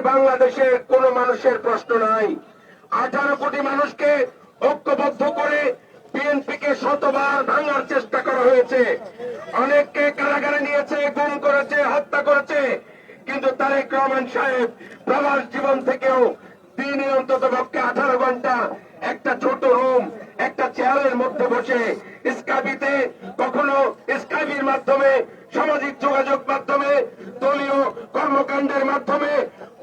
বাংলাদেশের কোন মানুষের প্রশ্ন নাই। 18 কোটি মানুষকে ঐক্যবদ্ধ করে বিএনপিকে শতবার ভাঙার চেষ্টা করা হয়েছে। অনেককে কারাগারে নিয়েছে, গুম করেছে, হত্যা করেছে। কিন্তু তারেক রহমান সাহেব প্রবাস জীবন থেকেও দিনে অন্তত পক্ষে 18 ঘন্টা একটা ছোট রুম, একটা চেয়ারের মধ্যে বসে স্কাইপিতে, কখনো স্কাইপির মাধ্যমে, সামাজিক যোগাযোগ মাধ্যমে, দলীয় কর্মকাণ্ডের মাধ্যমে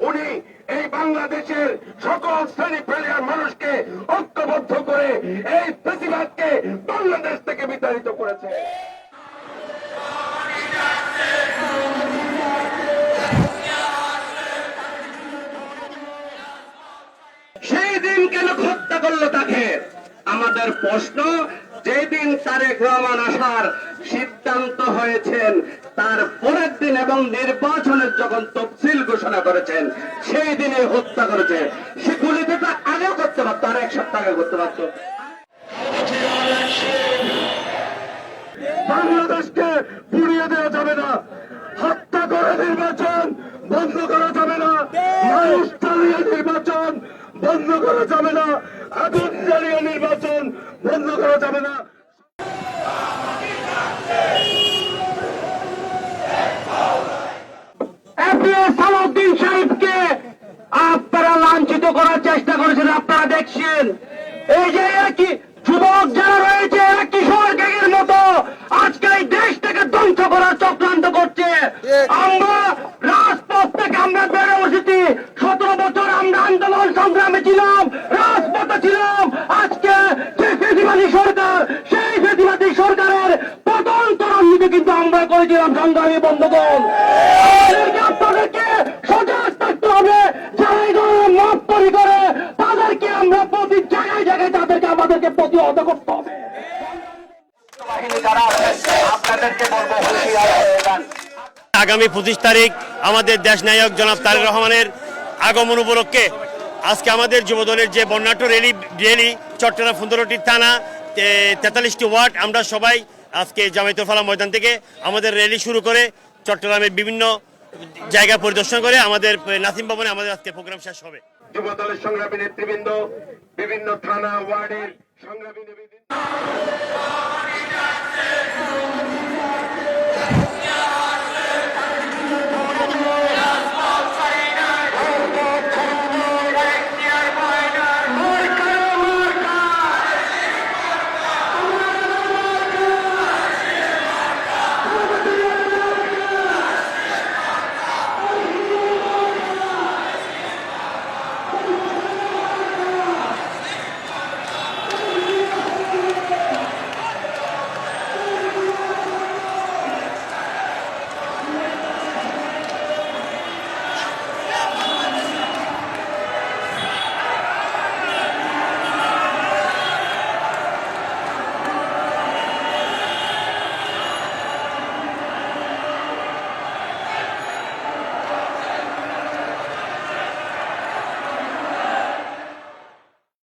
উনি এই বাংলাদেশের সকল শ্রেণী পেশার মানুষকে ঐক্যবদ্ধ করে এই ফ্যাসিবাদকে বাংলাদেশ থেকে বিতাড়িত করেছে। সেই দিন কেন হত্যা করলো তাকে? আমাদের প্রশ্ন, যেদিন তারেক রহমান আসার সিদ্ধান্ত হয়েছেন তার পরের দিন এবং নির্বাচনের যখন তফসিল ঘোষণা করেছেন সেই দিনে হত্যা করেছে। সে গুলিতে তো আগেও করতে পারতো, আর 1 সপ্তাহ আগে করতে পারত। বাংলাদেশকে পুড়িয়ে দেওয়া যাবে না, হত্যা করে নির্বাচন বন্ধ করা যাবে না, মানুষ চালিয়ে নির্বাচন বন্ধ করা যাবে না, আগুন জ্বালিয়ে নির্বাচন বন্ধ করা যাবে না। সালাউদ্দিন সাহেবকে আপনারা লাঞ্ছিত করার চেষ্টা করেছেন, আপনারা দেখছেন। এই যে একই যুবক যারা রয়েছে এরা কিশোর গ্যাংয়ের মতো আজকে এই দেশটাকে ধ্বংস করার চক্রান্ত করছে। আমরা রাজপথ থেকে আমরা বেড়ে বসেছি, 17 বছর আমরা আন্দোলন সংগ্রামে ছিলাম, রাজপথে ছিলাম। আজকে যে ফেসিবাদী সরকার, সেই ফেসিবাদী সরকারের পতন ত্বরান্বিত কিন্তু আমরা করেছিলাম সংগ্রামী বন্ধুগণ। আপনাদেরকে সজাগ থাকতে হবে, যারা এই ধরনের মত তৈরি করে তাদেরকে আমরা প্রতি জায়গায় জায়গায় তাদেরকে আমাদেরকে প্রতিহত করতে হবে। আগামী 25 তারিখ আমাদের দেশ নায়ক জনাব তারেক রহমানের আগমন উপলক্ষে আজকে আমাদের যুবদলের যে বর্ণাঢ্য র্যালি চট্টগ্রাম 15টি থানা 43টি ওয়ার্ড, আমরা সবাই আজকে জামায়াতুল ফালাহ ময়দান থেকে আমাদের র্যালি শুরু করে চট্টগ্রামের বিভিন্ন জায়গা পরিদর্শন করে আমাদের নাসিম ভবনে আমাদের আজকে প্রোগ্রাম শেষ হবে। যুবদলের সংগ্রামী নেতৃবৃন্দ, বিভিন্ন থানা ওয়ার্ডের সংগ্রামী নেতৃবৃন্দ